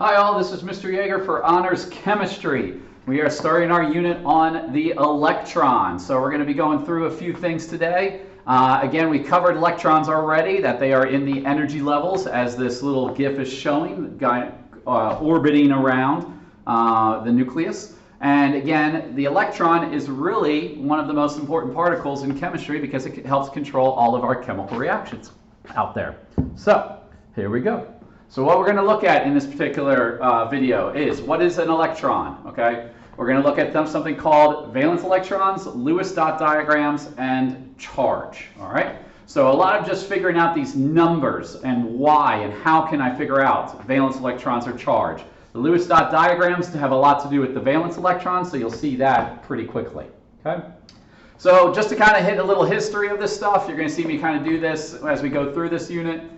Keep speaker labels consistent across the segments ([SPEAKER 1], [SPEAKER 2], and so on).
[SPEAKER 1] Hi all, this is Mr. Yeager for Honors Chemistry. We are starting our unit on the electron. So we're going to be going through a few things today. Again, we covered electrons already, that they are in the energy levels, as this little GIF is showing, orbiting around the nucleus. And again, the electron is really one of the most important particles in chemistry because it helps control all of our chemical reactions out there. So here we go. So what we're going to look at in this particular video is, what is an electron? Okay, we're going to look at something called valence electrons, Lewis dot diagrams, and charge. All right. So a lot of just figuring out these numbers and why and how can I figure out valence electrons or charge. The Lewis dot diagrams have a lot to do with the valence electrons, so you'll see that pretty quickly. Okay. So just to kind of hit a little history of this stuff, you're going to see me kind of do this as we go through this unit.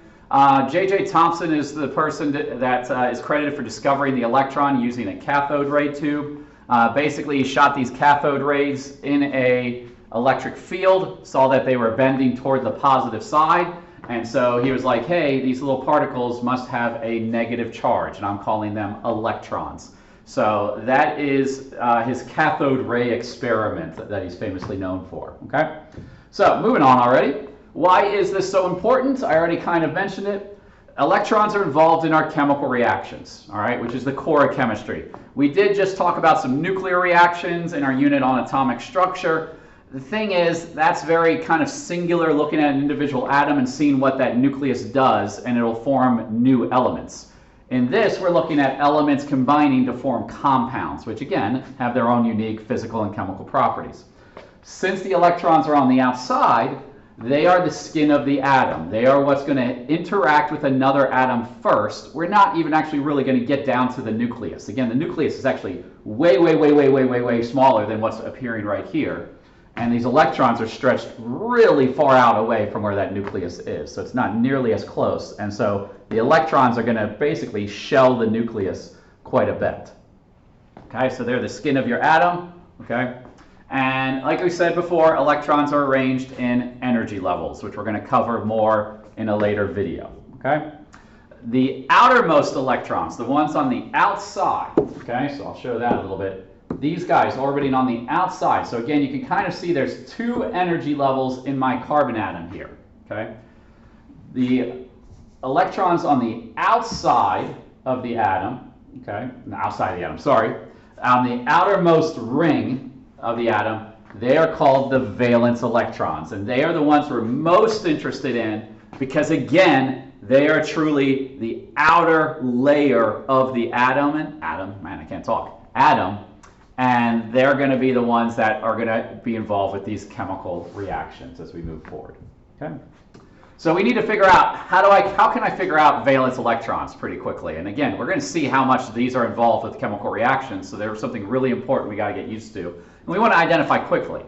[SPEAKER 1] J.J. Thomson is the person that is credited for discovering the electron using a cathode ray tube. Basically, he shot these cathode rays in an electric field, saw that they were bending toward the positive side, and so he was like, hey, these little particles must have a negative charge, and I'm calling them electrons. So that is his cathode ray experiment that he's famously known for. Okay, so moving on already. Why is this so important? I already kind of mentioned it. Electrons are involved in our chemical reactions, all right, which is the core of chemistry. We did just talk about some nuclear reactions in our unit on atomic structure. The thing is, that's very kind of singular, looking at an individual atom and seeing what that nucleus does, and it'll form new elements. In this, we're looking at elements combining to form compounds, which again have their own unique physical and chemical properties. Since the electrons are on the outside, they are the skin of the atom. They are what's going to interact with another atom first. We're not even actually really going to get down to the nucleus. Again, the nucleus is actually way smaller than what's appearing right here. And these electrons are stretched really far out away from where that nucleus is. So it's not nearly as close. And so the electrons are going to basically shell the nucleus quite a bit. Okay, so they're the skin of your atom. Okay. And like we said before, electrons are arranged in energy levels, which we're going to cover more in a later video. Okay? The outermost electrons, the ones on the outside, okay, so I'll show that a little bit. These guys orbiting on the outside. So again, you can kind of see there's two energy levels in my carbon atom here. Okay? The electrons on the outside of the atom, okay, the outside of the atom, sorry, on the outermost ring of the atom, they are called the valence electrons, and they are the ones we're most interested in because, again, they are truly the outer layer of the atom, and they're going to be the ones that are going to be involved with these chemical reactions as we move forward. Okay? So we need to figure out how can I figure out valence electrons pretty quickly. And again, we're going to see how much these are involved with chemical reactions, so there's something really important we got to get used to. And we want to identify quickly.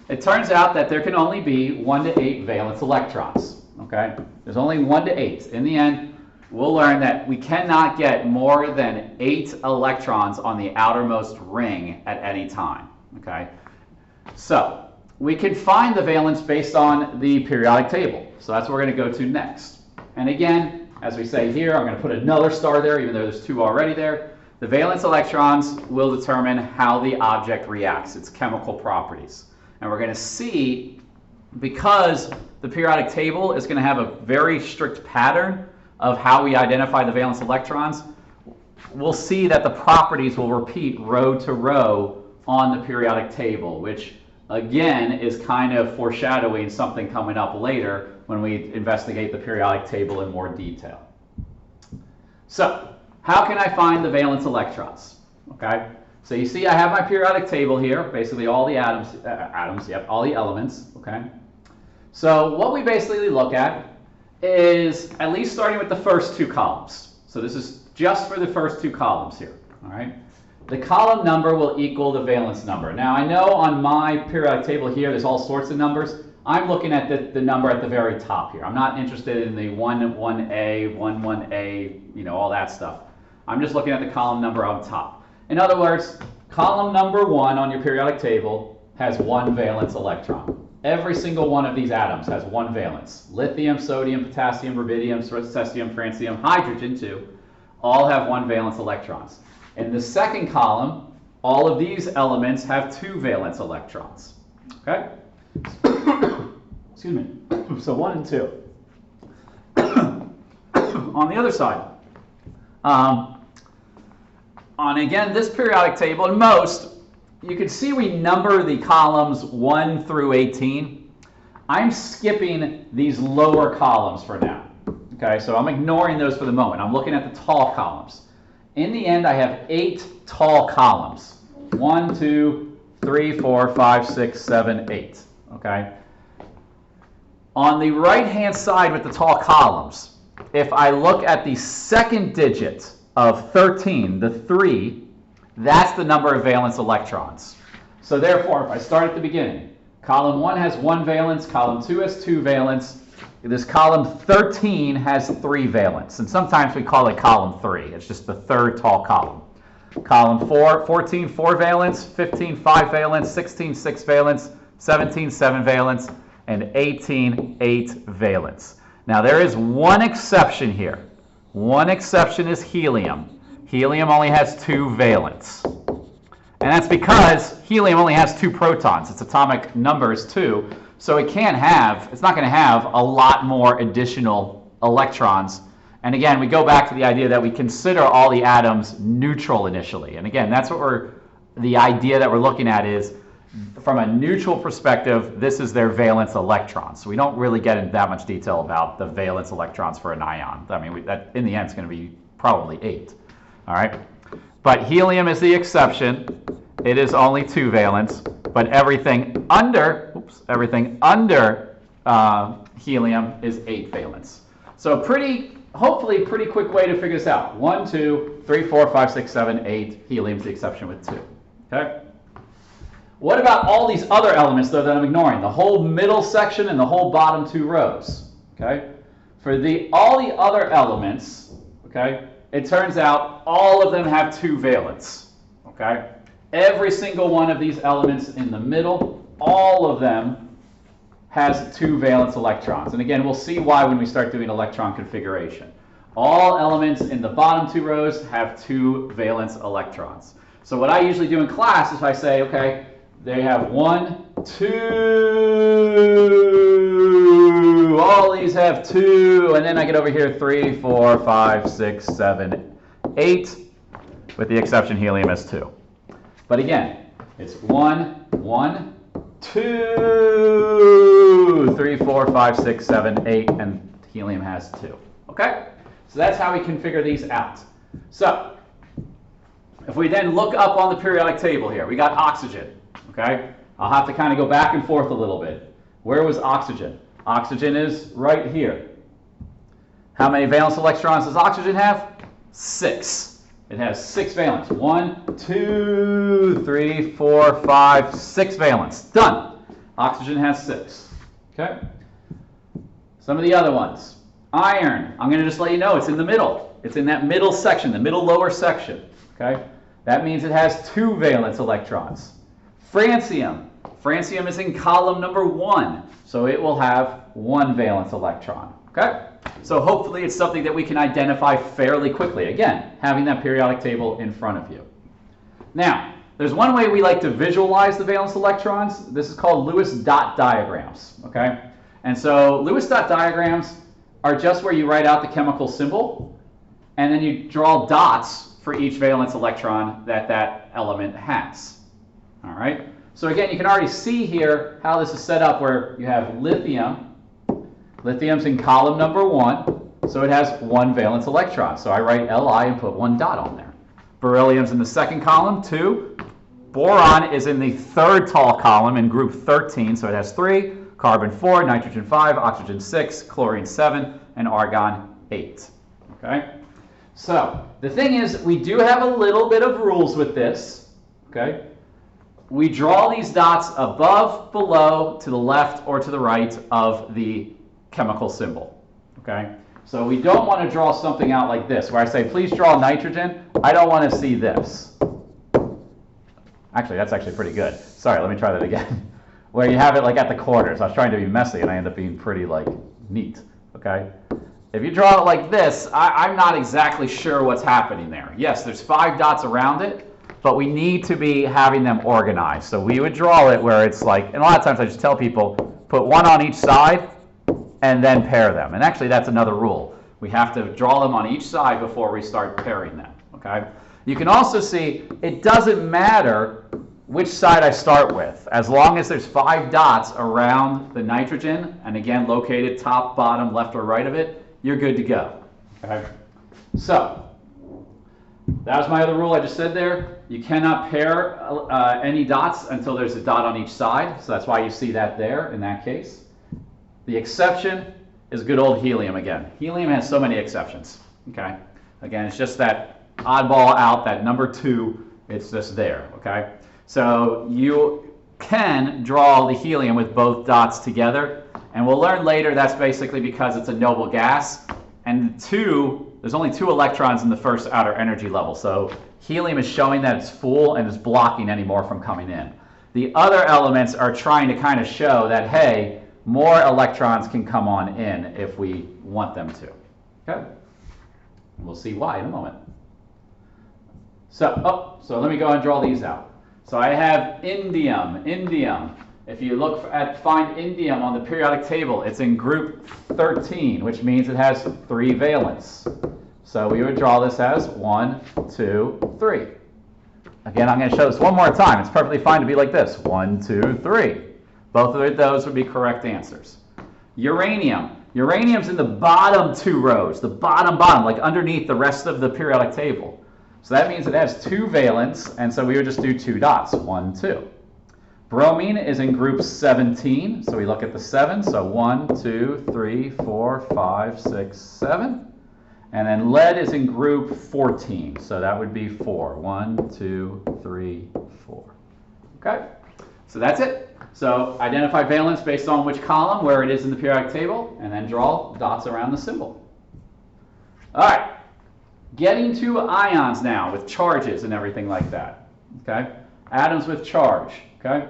[SPEAKER 1] It turns out that there can only be 1 to 8 valence electrons. Okay? There's only 1 to 8. In the end, we'll learn that we cannot get more than 8 electrons on the outermost ring at any time. Okay? So we can find the valence based on the periodic table. So that's what we're going to go to next. And again, as we say here, I'm going to put another star there, even though there's 2 already there. The valence electrons will determine how the object reacts, its chemical properties. And we're going to see, because the periodic table is going to have a very strict pattern of how we identify the valence electrons, we'll see that the properties will repeat row to row on the periodic table, which again is kind of foreshadowing something coming up later when we investigate the periodic table in more detail. So, how can I find the valence electrons? Okay, so you see I have my periodic table here, basically all the all the elements. Okay, so what we basically look at is at least starting with the first 2 columns. So this is just for the first 2 columns here. All right, the column number will equal the valence number. Now I know on my periodic table here there's all sorts of numbers. I'm looking at the number at the very top here. I'm not interested in the 1A, 11A, you know, all that stuff. I'm just looking at the column number on top. In other words, column number 1 on your periodic table has 1 valence electron. Every single one of these atoms has 1 valence. Lithium, sodium, potassium, rubidium, cesium, francium, hydrogen too. all have 1 valence electrons. In the second column, all of these elements have 2 valence electrons. Okay? Excuse me. So 1 and 2. On the other side, on again this periodic table, and most, you can see we number the columns 1 through 18. I'm skipping these lower columns for now. Okay, so I'm ignoring those for the moment. I'm looking at the tall columns. In the end, I have 8 tall columns. 1, 2, 3, 4, 5, 6, 7, 8. Okay? On the right-hand side with the tall columns, if I look at the second digit of 13, the 3, that's the number of valence electrons. So therefore, if I start at the beginning, column 1 has 1 valence, column 2 has 2 valence, this column 13 has 3 valence, and sometimes we call it column 3. It's just the third tall column. Column 14, 4 valence, 15, 5 valence, 16, 6 valence, 17, 7 valence, and 18, 8 valence. Now there is one exception here. One exception is helium. Helium only has 2 valence. And that's because helium only has 2 protons. Its atomic number is 2. So it's not going to have a lot more additional electrons. And again, we go back to the idea that we consider all the atoms neutral initially. And again, that's what the idea that we're looking at is, from a neutral perspective, this is their valence electrons. So we don't really get into that much detail about the valence electrons for an ion. I mean, that in the end, it's going to be probably 8. All right? But helium is the exception. It is only 2 valence. But everything under helium is 8 valence. So hopefully pretty quick way to figure this out. 1, 2, 3, 4, 5, 6, 7, 8. Helium's the exception with 2. Okay? What about all these other elements, though, that I'm ignoring? The whole middle section and the whole bottom 2 rows. Okay? For all the other elements, okay, it turns out all of them have 2 valence. Okay? Every single one of these elements in the middle, all of them has 2 valence electrons. And again, we'll see why when we start doing electron configuration. All elements in the bottom 2 rows have 2 valence electrons. So what I usually do in class is I say, okay, they have 1, 2, all these have 2, and then I get over here 3, 4, 5, 6, 7, 8, with the exception helium has 2. But again, it's 1, 1, 2, 3, 4, 5, 6, 7, 8, and helium has 2. Okay? So that's how we configure these out. So, if we then look up on the periodic table here, we got oxygen. Okay? I'll have to kind of go back and forth a little bit. Where was oxygen? Oxygen is right here. How many valence electrons does oxygen have? 6. It has 6 valence. 1, 2, 3, 4, 5, 6 valence. Done. Oxygen has 6. Okay? Some of the other ones. Iron. I'm going to just let you know it's in the middle. It's in that middle section, the middle lower section. Okay? That means it has 2 valence electrons. Francium. Francium is in column number 1, so it will have 1 valence electron. Okay? So hopefully it's something that we can identify fairly quickly. Again, having that periodic table in front of you. Now, there's one way we like to visualize the valence electrons. This is called Lewis dot diagrams. Okay? And so Lewis dot diagrams are just where you write out the chemical symbol, and then you draw dots for each valence electron that element has. All right? So again, you can already see here how this is set up, where you have lithium. Lithium's in column number 1, so it has 1 valence electron. So I write Li and put 1 dot on there. Beryllium's in the second column, 2. Boron is in the third tall column in group 13, so it has 3. Carbon 4, nitrogen 5, oxygen 6, chlorine 7, and argon 8. Okay? So the thing is, we do have a little bit of rules with this. Okay? We draw these dots above, below, to the left, or to the right of the chemical symbol. Okay? So we don't want to draw something out like this, where I say, please draw nitrogen. I don't want to see this. Actually, that's actually pretty good. Sorry, let me try that again. Where you have it like at the corners. I was trying to be messy, and I end up being pretty like neat. Okay? If you draw it like this, I'm not exactly sure what's happening there. Yes, there's 5 dots around it, but we need to be having them organized. So we would draw it where it's like, and a lot of times I just tell people, put 1 on each side and then pair them. And actually that's another rule. We have to draw them on each side before we start pairing them, okay? You can also see it doesn't matter which side I start with. As long as there's 5 dots around the nitrogen, and again located top, bottom, left, or right of it, you're good to go. Okay? So, that was my other rule I just said there. You cannot pair any dots until there's a dot on each side, so that's why you see that there in that case. The exception is good old helium again. Helium has so many exceptions. Okay? Again, it's just that oddball out, that number 2, it's just there. Okay? So you can draw the helium with both dots together, and we'll learn later that's basically because it's a noble gas, and there's only 2 electrons in the first outer energy level, so helium is showing that it's full and is blocking any more from coming in. The other elements are trying to kind of show that, hey, more electrons can come on in if we want them to. Okay? We'll see why in a moment. So let me go and draw these out. So I have indium. If you look find indium on the periodic table, it's in group 13, which means it has 3 valence. So we would draw this as 1, 2, 3. Again, I'm going to show this one more time. It's perfectly fine to be like this. 1, 2, 3. Both of those would be correct answers. Uranium. Uranium's in the bottom 2 rows, the bottom, like underneath the rest of the periodic table. So that means it has 2 valence, and so we would just do 2 dots, 1, 2. Bromine is in group 17, so we look at the 7, so 1, 2, 3, 4, 5, 6, 7. And then lead is in group 14, so that would be 4. 1, 2, 3, 4. Okay, so that's it. So identify valence based on which column, where it is in the periodic table, and then draw dots around the symbol. All right. Getting to ions now with charges and everything like that. Okay? Atoms with charge. Okay?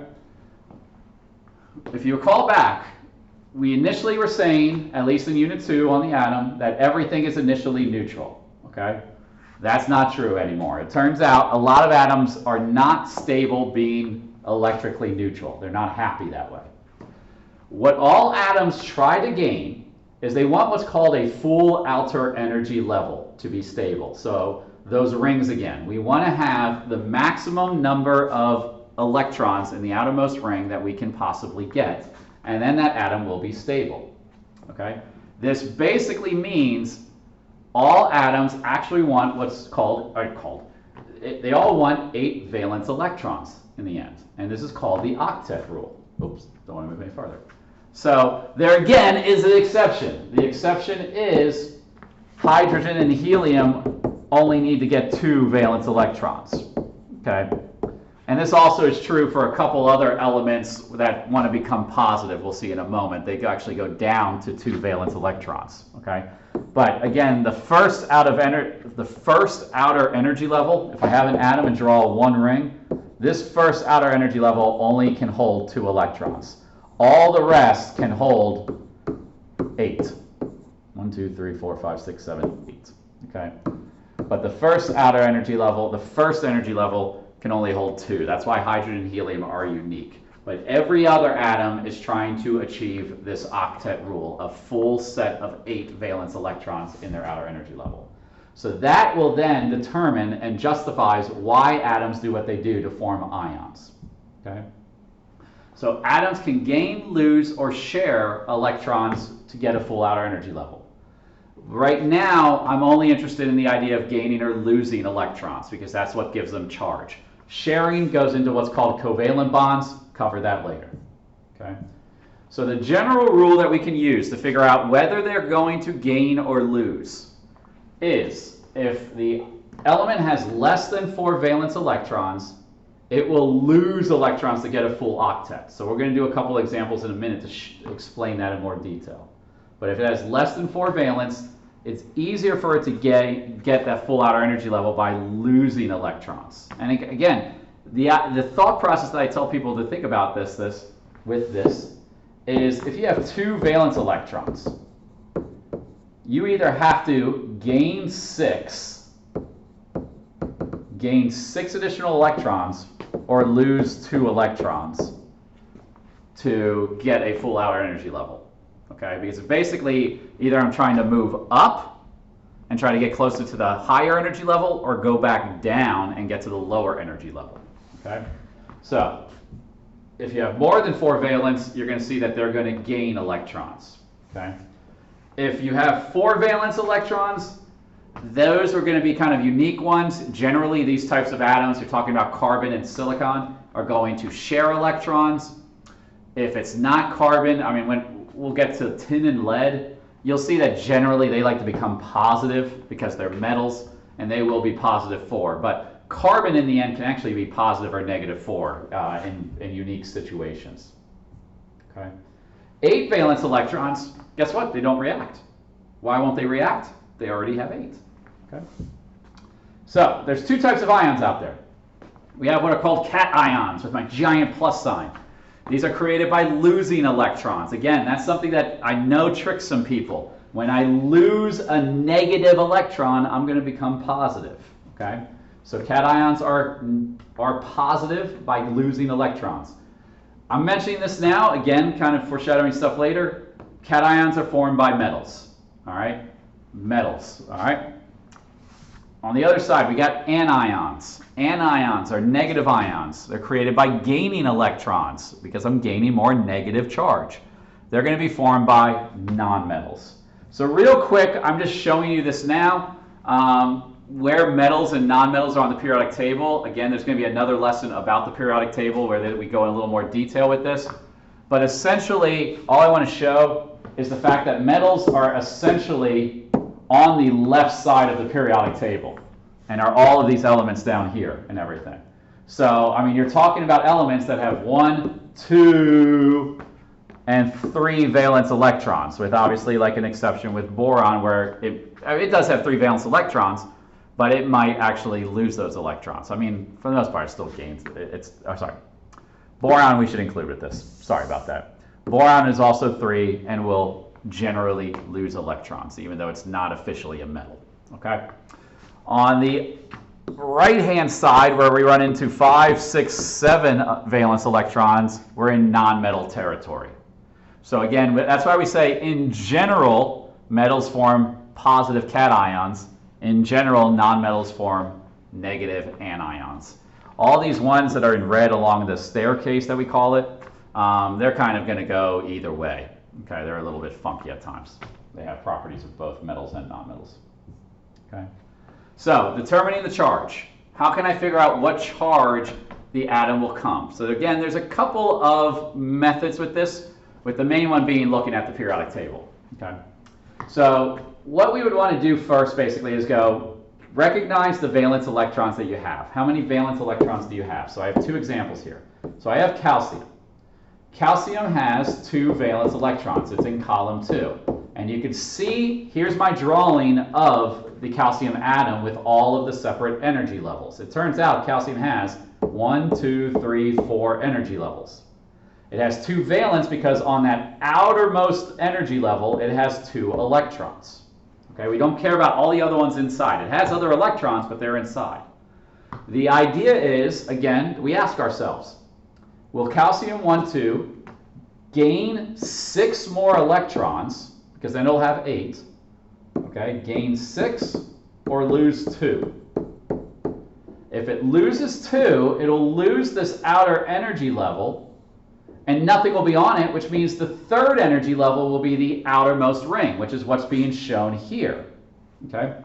[SPEAKER 1] If you recall back, we initially were saying, at least in Unit 2 on the atom, that everything is initially neutral. Okay? That's not true anymore. It turns out a lot of atoms are not stable being electrically neutral. They're not happy that way. What all atoms try to gain is they want what's called a full outer energy level to be stable. So those rings again. We want to have the maximum number of electrons in the outermost ring that we can possibly get, and then that atom will be stable. Okay? This basically means all atoms actually want what's they all want 8 valence electrons in the end. And this is called the octet rule. Oops, don't want to move any farther. So there again is an exception. The exception is hydrogen and helium only need to get 2 valence electrons. Okay? And this also is true for a couple other elements that want to become positive. We'll see in a moment. They actually go down to 2 valence electrons. Okay? But again, the first outer energy level, if I have an atom and draw 1 ring, this first outer energy level only can hold 2 electrons. All the rest can hold 8. 1, 2, 3, 4, 5, 6, 7, 8. Okay? But the first outer energy level, the first energy level can only hold 2. That's why hydrogen and helium are unique. But every other atom is trying to achieve this octet rule, a full set of 8 valence electrons in their outer energy level. So that will then determine and justifies why atoms do what they do to form ions. Okay? So atoms can gain, lose, or share electrons to get a full outer energy level. Right now, I'm only interested in the idea of gaining or losing electrons because that's what gives them charge. Sharing goes into what's called covalent bonds. Cover that later. Okay? So the general rule that we can use to figure out whether they're going to gain or lose is if the element has less than 4 valence electrons, it will lose electrons to get a full octet. So we're going to do a couple examples in a minute to explain that in more detail. But if it has less than 4 valence, it's easier for it to get that full outer energy level by losing electrons. And again, the thought process that I tell people to think about this is if you have 2 valence electrons, you either have to gain 6 additional electrons or lose 2 electrons to get a full outer energy level. Okay, because basically either I'm trying to move up and try to get closer to the higher energy level, or go back down and get to the lower energy level. Okay, so if you have more than 4 valence, you're going to see that they're going to gain electrons. Okay, if you have 4 valence electrons, those are going to be kind of unique ones. Generally, these types of atoms, you're talking about carbon and silicon, are going to share electrons. If it's not carbon, I mean, when we'll get to tin and lead, you'll see that generally they like to become positive because they're metals, and they will be positive 4. But carbon in the end can actually be positive or negative 4 in unique situations. Okay. 8 valence electrons, guess what? They don't react. Why won't they react? They already have 8. Okay. So there's 2 types of ions out there. We have what are called cations with my giant plus sign. These are created by losing electrons. Again, that's something that I know tricks some people. When I lose a negative electron, I'm going to become positive. Okay? So cations are positive by losing electrons. I'm mentioning this now, again, kind of foreshadowing stuff later. Cations are formed by metals. All right? Metals. All right? On the other side, we got anions. Anions are negative ions. They're created by gaining electrons because I'm gaining more negative charge. They're going to be formed by nonmetals. So real quick, I'm just showing you this now. Where metals and nonmetals are on the periodic table. Again, there's going to be another lesson about the periodic table where we go in a little more detail with this. But essentially, all I want to show is the fact that metals are essentially on the left side of the periodic table, and are all of these elements down here and everything. So, I mean, you're talking about elements that have 1, 2, and 3 valence electrons, with obviously like an exception with boron where it does have 3 valence electrons, but it might actually lose those electrons. I mean, for the most part, it still gains. Boron we should include with this. Sorry about that. Boron is also 3 and will generally lose electrons, even though it's not officially a metal. Okay. On the right-hand side, where we run into 5, 6, 7 valence electrons, we're in non-metal territory. So again, that's why we say, in general, metals form positive cations. In general, nonmetals form negative anions. All these ones that are in red along the staircase that we call it, they're kind of going to go either way. Okay, they're a little bit funky at times. They have properties of both metals and nonmetals. Okay, so determining the charge. How can I figure out what charge the atom will come? So again, there's a couple of methods with this, with the main one being looking at the periodic table. Okay, so what we would want to do first basically is go recognize the valence electrons that you have. How many valence electrons do you have? So I have 2 examples here. So I have calcium. Calcium has 2 valence electrons. It's in column 2. And you can see, here's my drawing of the calcium atom with all of the separate energy levels. It turns out calcium has 1, 2, 3, 4 energy levels. It has 2 valence because on that outermost energy level, it has 2 electrons. Okay, we don't care about all the other ones inside. It has other electrons, but they're inside. The idea is, again, we ask ourselves, will calcium 1,2 gain 6 more electrons, because then it'll have 8, okay, gain 6 or lose 2? If it loses 2, it'll lose this outer energy level, and nothing will be on it, which means the third energy level will be the outermost ring, which is what's being shown here. Okay?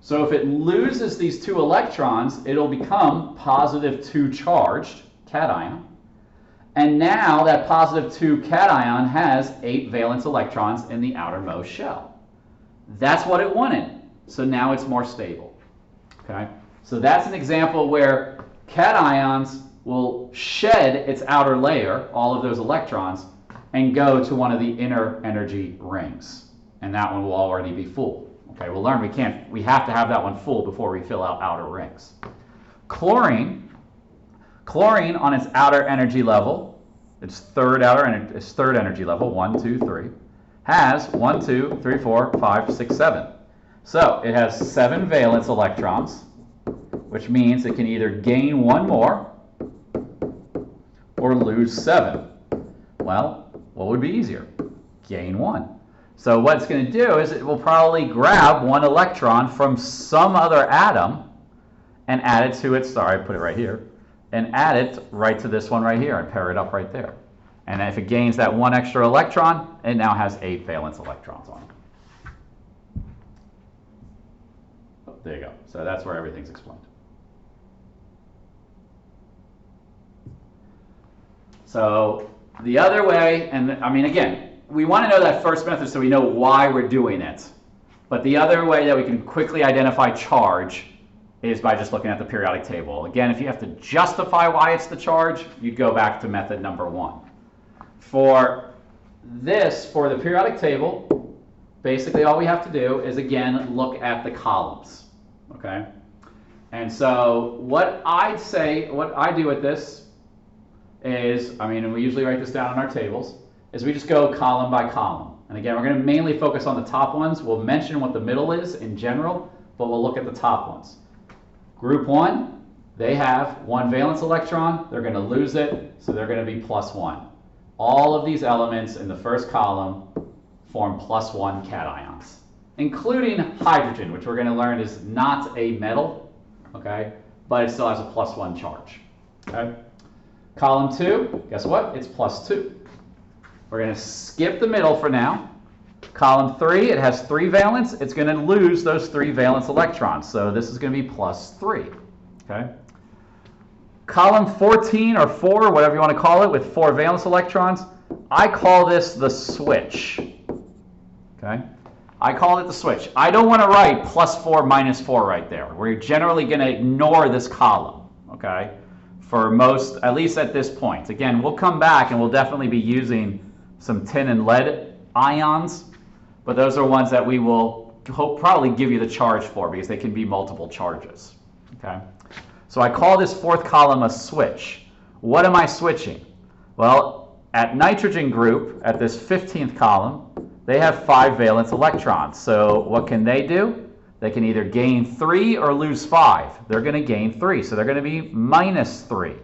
[SPEAKER 1] So if it loses these 2 electrons, it'll become positive 2 charged cation. And now that positive 2 cation has 8 valence electrons in the outermost shell. That's what it wanted. So now it's more stable. Okay? So that's an example where cations will shed its outer layer, all of those electrons, and go to one of the inner energy rings. And that one will already be full. Okay, we'll learn we have to have that one full before we fill out outer rings. Chlorine on its outer energy level, its third energy level, 1, 2, 3, has 1, 2, 3, 4, 5, 6, 7. So it has 7 valence electrons, which means it can either gain 1 more or lose 7. Well, what would be easier? Gain 1. So what it's going to do is it will probably grab 1 electron from some other atom and add it to its, sorry, I put it right here, and add it right to this one right here and pair it up right there. And if it gains that 1 extra electron, it now has 8 valence electrons on it. Oh, there you go. So that's where everything's explained. So the other way, and I mean, again, we want to know that first method so we know why we're doing it. But the other way that we can quickly identify charge is by just looking at the periodic table. Again, if you have to justify why it's the charge, you'd go back to method number 1. For this, for the periodic table, basically all we have to do is, again, look at the columns. Okay? And so what I'd say, what I do with this is, I mean, and we usually write this down in our tables, is we just go column by column. And again, we're going to mainly focus on the top ones. We'll mention what the middle is in general, but we'll look at the top ones. Group 1, they have 1 valence electron. They're going to lose it, so they're going to be +1. All of these elements in the first column form +1 cations, including hydrogen, which we're going to learn is not a metal, okay, but it still has a +1 charge. Okay. Column 2, guess what? It's +2. We're going to skip the middle for now. Column 3, it has 3 valence. It's going to lose those 3 valence electrons. So this is going to be +3. Okay. Column 14 or 4, whatever you want to call it, with 4 valence electrons, I call this the switch. Okay. I call it the switch. I don't want to write +4, -4 right there. We're generally going to ignore this column. Okay. For most, at least at this point. Again, we'll come back and we'll definitely be using some tin and lead ions, but those are ones that we will probably give you the charge for because they can be multiple charges. Okay, so I call this 4th column a switch. What am I switching? Well, at nitrogen group, at this 15th column, they have 5 valence electrons. So what can they do? They can either gain 3 or lose 5. They're going to gain 3, so they're going to be -3.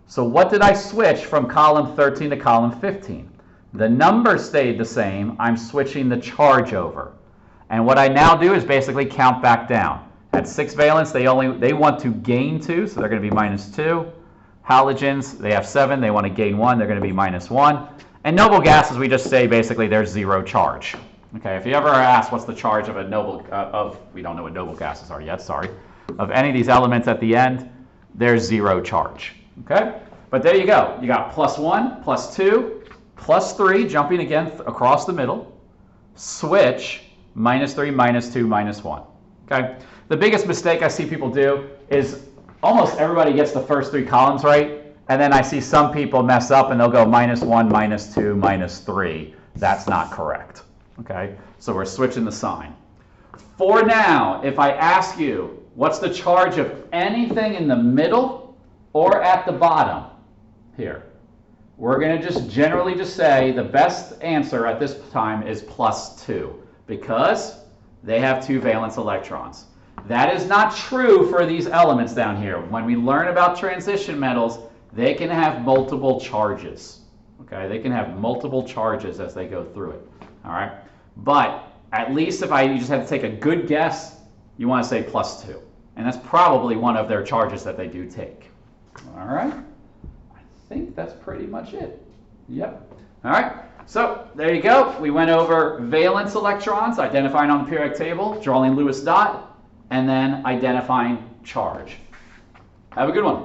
[SPEAKER 1] So what did I switch from column 13 to column 15? The number stayed the same. I'm switching the charge over. And what I now do is basically count back down. At 6 valence, they want to gain 2, so they're going to be -2. Halogens, they have 7. They want to gain 1. They're going to be -1. And noble gases, we just say basically there's 0 charge. Okay, if you ever ask what's the charge of a noble, we don't know what noble gases are yet, sorry, of any of these elements at the end, there's 0 charge. Okay, but there you go. You got +1, +2, +3, jumping again across the middle, switch, -3, -2, -1. Okay, the biggest mistake I see people do is almost everybody gets the first 3 columns right, and then I see some people mess up and they'll go -1, -2, -3. That's not correct. Okay, so we're switching the sign. For now, if I ask you, what's the charge of anything in the middle or at the bottom here? We're going to just generally just say the best answer at this time is +2 because they have 2 valence electrons. That is not true for these elements down here. When we learn about transition metals, they can have multiple charges. Okay, they can have multiple charges as they go through it. All right, but at least if you just have to take a good guess, you want to say +2, and that's probably one of their charges that they do take. All right, I think that's pretty much it. Yep. All right, so there you go. We went over valence electrons, identifying on the periodic table, drawing Lewis dot, and then identifying charge. Have a good one.